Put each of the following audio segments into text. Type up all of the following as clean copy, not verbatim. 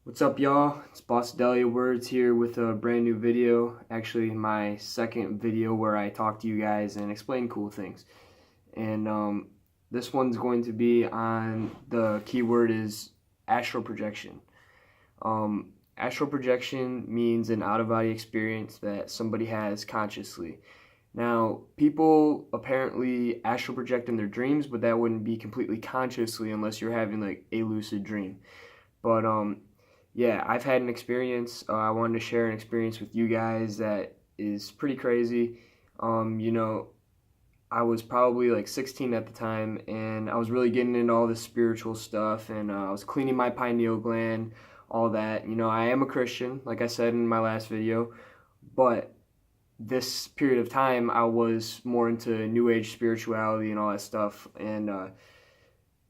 What's up, y'all? It's Boss Delia Words here with a brand new video. Actually, my second video where I talk to you guys and explain cool things. And this one's going to be on the keyword is astral projection. Astral projection means an out-of-body experience that somebody has consciously. Now, people apparently astral project in their dreams, but that wouldn't be completely consciously unless you're having like a lucid dream. But yeah, I've had an experience. I wanted to share an experience with you guys that is pretty crazy. You know, I was probably like 16 at the time, and I was really getting into all this spiritual stuff, and I was cleaning my pineal gland, all that. You know, I am a Christian, like I said in my last video, but this period of time, I was more into New Age spirituality and all that stuff, and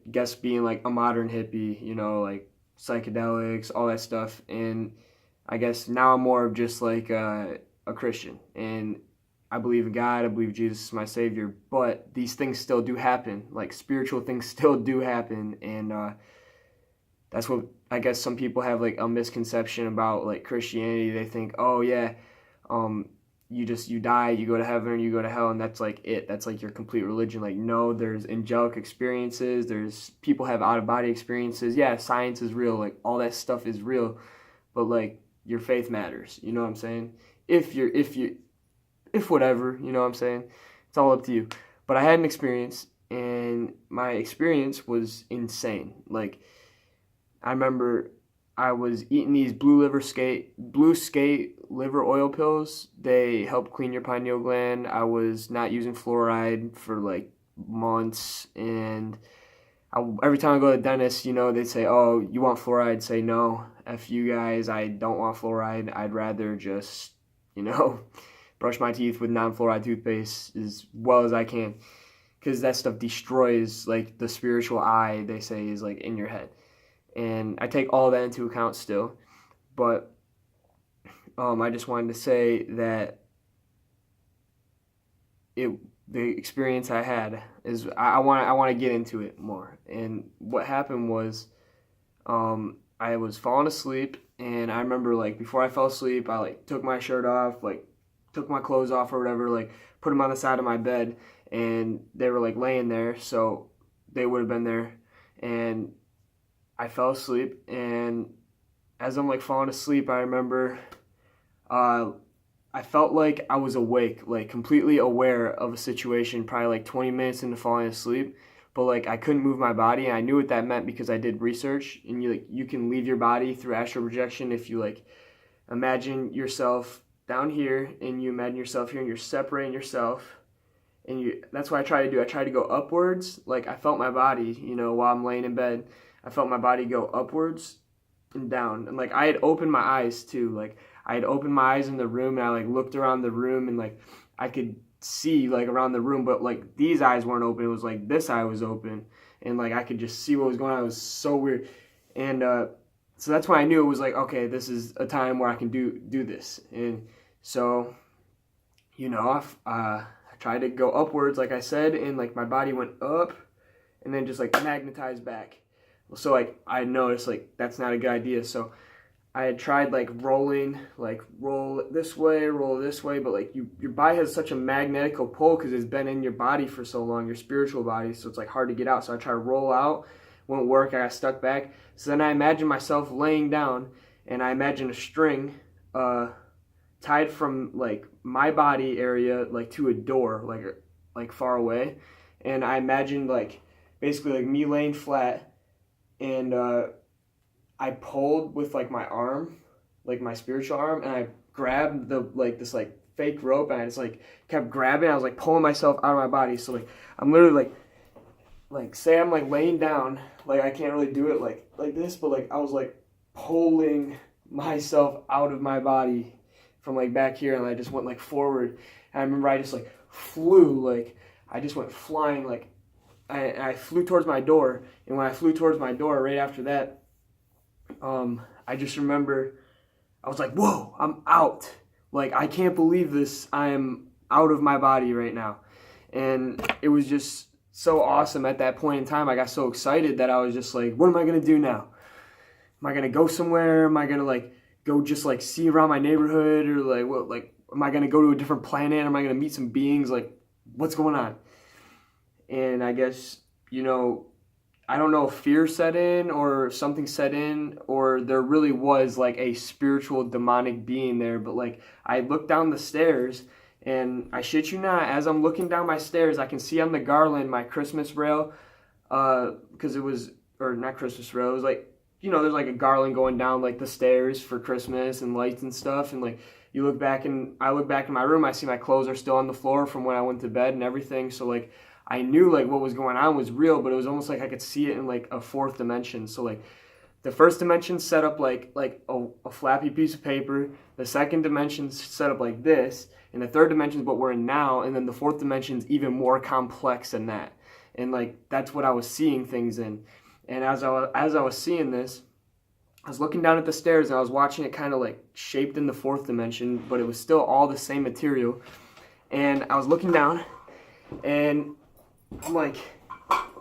guess being like a modern hippie, you know, like psychedelics, all that stuff. And I guess now I'm more of just like a Christian, and I believe in God. I believe Jesus is my savior. But these things still do happen. Like spiritual things still do happen, and that's what I guess some people have like a misconception about like Christianity. They think, oh yeah, um, you die, you go to heaven or you go to hell, and that's like it. That's like your complete religion. Like no, there's angelic experiences. There's people have out of body experiences. Yeah, science is real. Like all that stuff is real, but like your faith matters. You know what I'm saying? If whatever, you know what I'm saying? It's all up to you. But I had an experience, and my experience was insane. Like I remember I was eating these blue skate liver oil pills. They help clean your pineal gland. I was not using fluoride for like months, and every time I go to the dentist, you know, they say, "Oh, you want fluoride?" Say no. F you guys, I don't want fluoride. I'd rather just, you know, brush my teeth with non-fluoride toothpaste as well as I can, because that stuff destroys like the spiritual eye. They say is like in your head, and I take all that into account still. But I just wanted to say that it the experience I had is I want to get into it more. And what happened was I was falling asleep, and I remember like before I fell asleep, I like took my shirt off, like took my clothes off or whatever, like put them on the side of my bed, and they were like laying there, so they would have been there, and I fell asleep, and as I'm like falling asleep, I remember uh, I felt like I was awake, like completely aware of a situation, probably like 20 minutes into falling asleep, but like I couldn't move my body, and I knew what that meant because I did research, and you can leave your body through astral projection if you like imagine yourself down here and you imagine yourself here and you're separating yourself, and you that's what I try to do. I try to go upwards, like I felt my body, you know, while I'm laying in bed. I felt my body go upwards and down, and like I had opened my eyes too, like I had opened my eyes in the room, and I like looked around the room, and like I could see like around the room, but like these eyes weren't open. It was like this eye was open, and like I could just see what was going on. It was so weird. And so that's why I knew it was like, okay, this is a time where I can do this. And so, you know, I tried to go upwards, like I said, and like my body went up, and then just like magnetized back. So like I noticed like that's not a good idea. So I had tried like rolling, like roll this way, but like your body has such a magnetical pull because it's been in your body for so long, your spiritual body, so it's like hard to get out. So I tried to roll out, won't work. I got stuck back. So then I imagined myself laying down, and I imagined a string tied from like my body area like to a door, like far away, and I imagined like basically like me laying flat, and I pulled with like my arm, like my spiritual arm, and I grabbed the like this like fake rope, and I just like kept grabbing. I was like pulling myself out of my body. So like I'm literally like say I'm like laying down, like I can't really do it like this, but like I was like pulling myself out of my body from like back here, and I just went like forward. And I remember I just like flew, like I just went flying, like I flew towards my door, and when I flew towards my door, right after that, I just remember I was like, whoa, I'm out. Like, I can't believe this. I am out of my body right now. And it was just so awesome at that point in time. I got so excited that I was just like, what am I going to do now? am I gonna go somewhere? Am I gonna like go just like see around my neighborhood, or like what, like am I gonna go to a different planet? Am I gonna meet some beings? Like what's going on? And I guess, you know, I don't know if fear set in or something set in, or there really was like a spiritual demonic being there. But like I looked down the stairs, and I shit you not, as I'm looking down my stairs, I can see on the garland my Christmas rail, because it was, or not Christmas rail, it was like, you know, there's like a garland going down like the stairs for Christmas and lights and stuff. And like you look back, and I look back in my room, I see my clothes are still on the floor from when I went to bed and everything. So like I knew like what was going on was real, but it was almost like I could see it in like a fourth dimension. So like the first dimension set up like a flappy piece of paper. The second dimension set up like this, and the third dimension is what we're in now, and then the fourth dimension is even more complex than that. And like that's what I was seeing things in. And as I was seeing this, I was looking down at the stairs, and I was watching it kind of like shaped in the fourth dimension, but it was still all the same material. And I was looking down, and I'm like,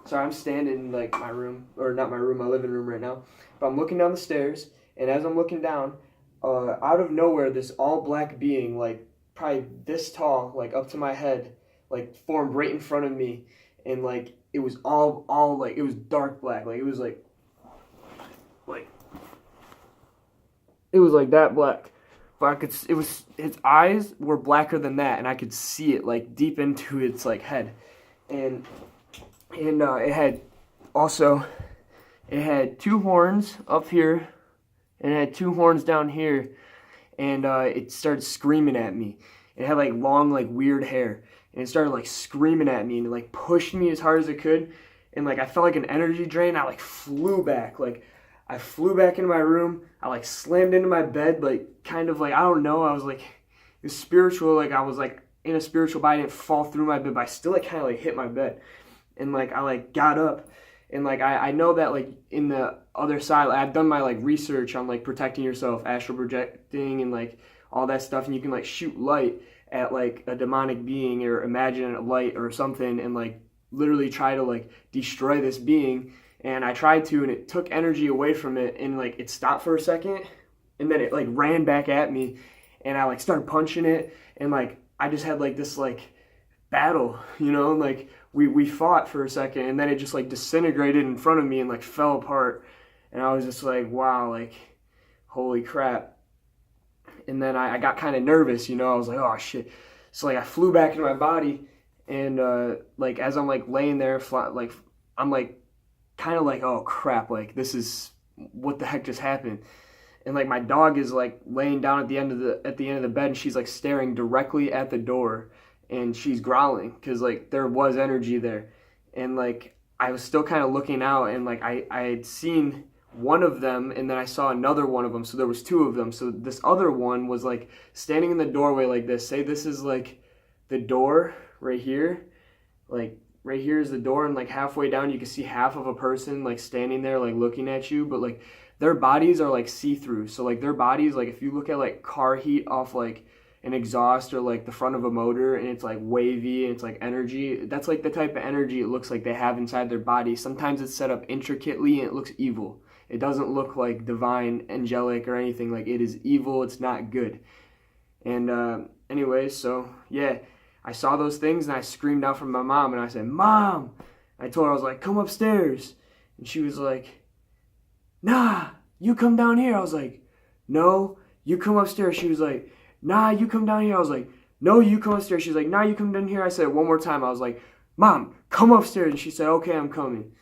sorry, I'm standing in like my room, or not my room, my living room right now. But I'm looking down the stairs, and as I'm looking down, out of nowhere, this all black being, like probably this tall, like up to my head, like formed right in front of me. And like it was all like, it was dark black, like it was like it was like that black, but I could, it was, his eyes were blacker than that, and I could see it like deep into its like head. And it had also, it had two horns up here, and it had two horns down here, and it started screaming at me. It had like long, like weird hair, and it started like screaming at me, and it like pushed me as hard as it could, and like I felt like an energy drain. I like flew back, like I flew back into my room. I like slammed into my bed, like kind of like, I don't know, I was like, it was spiritual, like I was like in a spiritual body. I didn't fall through my bed, but I still like kind of like hit my bed. And like I like got up, and like I know that like in the other side, I've done my like research on like protecting yourself, astral projecting, and like all that stuff, and you can like shoot light at like a demonic being, or imagine a light or something, and like literally try to like destroy this being. And I tried to, and it took energy away from it, and like it stopped for a second, and then it like ran back at me, and I like started punching it, and like I just had like this like battle, you know, like we fought for a second, and then it just like disintegrated in front of me and like fell apart. And I was just like, wow, like holy crap. And then I got kind of nervous, you know, I was like, oh shit. So like I flew back into my body, and like as I'm like laying there, like I'm like kind of like, oh crap, like this is, what the heck just happened? And like my dog is like laying down at the end of the bed, and she's like staring directly at the door, and she's growling because like there was energy there. And like I was still kind of looking out, and like I had seen one of them, and then I saw another one of them, so there was two of them. So this other one was like standing in the doorway like this. Say this is like the door right here, like right here is the door, and like halfway down you can see half of a person like standing there like looking at you, but like their bodies are like see-through. So like their bodies, like if you look at like car heat off like an exhaust or like the front of a motor, and it's like wavy and it's like energy, that's like the type of energy it looks like they have inside their body. Sometimes it's set up intricately and it looks evil. It doesn't look like divine, angelic, or anything. Like it is evil, it's not good. And anyways, so yeah, I saw those things, and I screamed out for my mom, and I said, Mom! I told her, I was like, come upstairs. And she was like, nah, you come down here. I was like, no, you come upstairs. She was like, nah, you come down here. I was like, no, you come upstairs. She was like, nah, you come down here. I said it one more time. I was like, Mom, come upstairs. And she said, okay, I'm coming.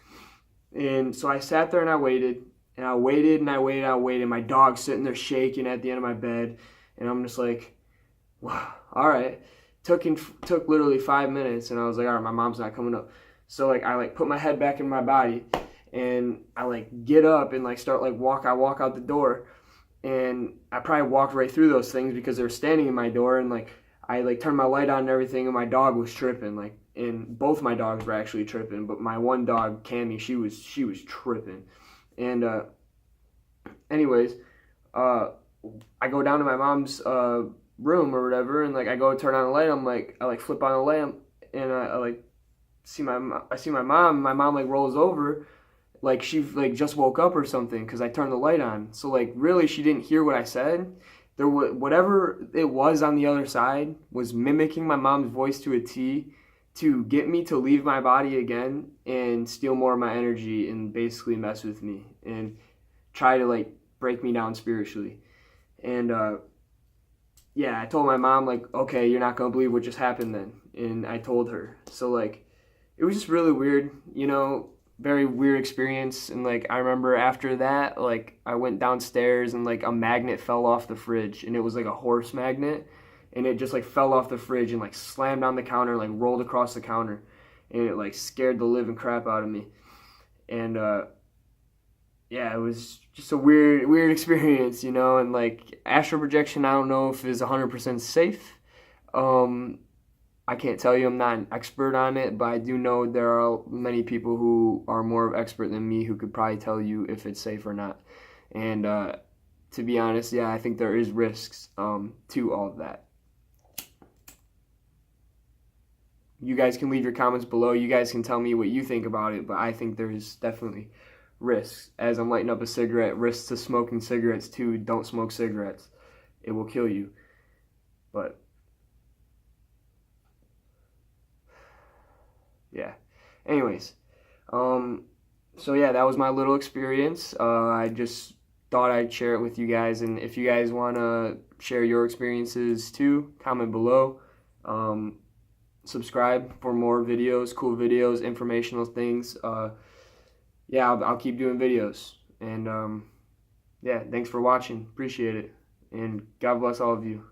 And so I sat there, and I waited, and I waited, and I waited, and I waited. My dog's sitting there shaking at the end of my bed, and I'm just like, wow, all right. Took literally 5 minutes, and I was like, all right, my mom's not coming up. So like I like put my head back in my body, and I like get up and like start like I walk out the door, and I probably walked right through those things because they were standing in my door. And like I like turned my light on and everything, and my dog was tripping, like, and both my dogs were actually tripping, but my one dog, Cammy, she was tripping. And anyways, I go down to my mom's room or whatever, and like I go turn on the light. I'm like, I like flip on the lamp, and I like see my mom. My mom like rolls over, like she like just woke up or something because I turned the light on. So like really she didn't hear what I said. There was whatever it was on the other side was mimicking my mom's voice to a T to get me to leave my body again and steal more of my energy and basically mess with me and try to like break me down spiritually. And yeah, I told my mom like, okay, you're not gonna believe what just happened then, and I told her. So like, it was just really weird, you know, very weird experience. And like, I remember after that, like, I went downstairs and like a magnet fell off the fridge, and it was like a horse magnet, and it just like fell off the fridge and like slammed on the counter, like rolled across the counter, and it like scared the living crap out of me. And yeah, it was just a weird experience, you know. And like astral projection, I don't know if is 100% safe. Um, I can't tell you, I'm not an expert on it, but I do know there are many people who are more of expert than me who could probably tell you if it's safe or not. And to be honest, yeah, I think there is risks to all of that. You guys can leave your comments below. You guys can tell me what you think about it, but I think there's definitely risks. As I'm lighting up a cigarette, risks to smoking cigarettes too. Don't smoke cigarettes. It will kill you. But yeah. Anyways, so yeah, that was my little experience. I just thought I'd share it with you guys, and if you guys want to share your experiences too, comment below. Subscribe for more videos, cool videos, informational things. Yeah, I'll keep doing videos. And yeah, thanks for watching. Appreciate it. And God bless all of you.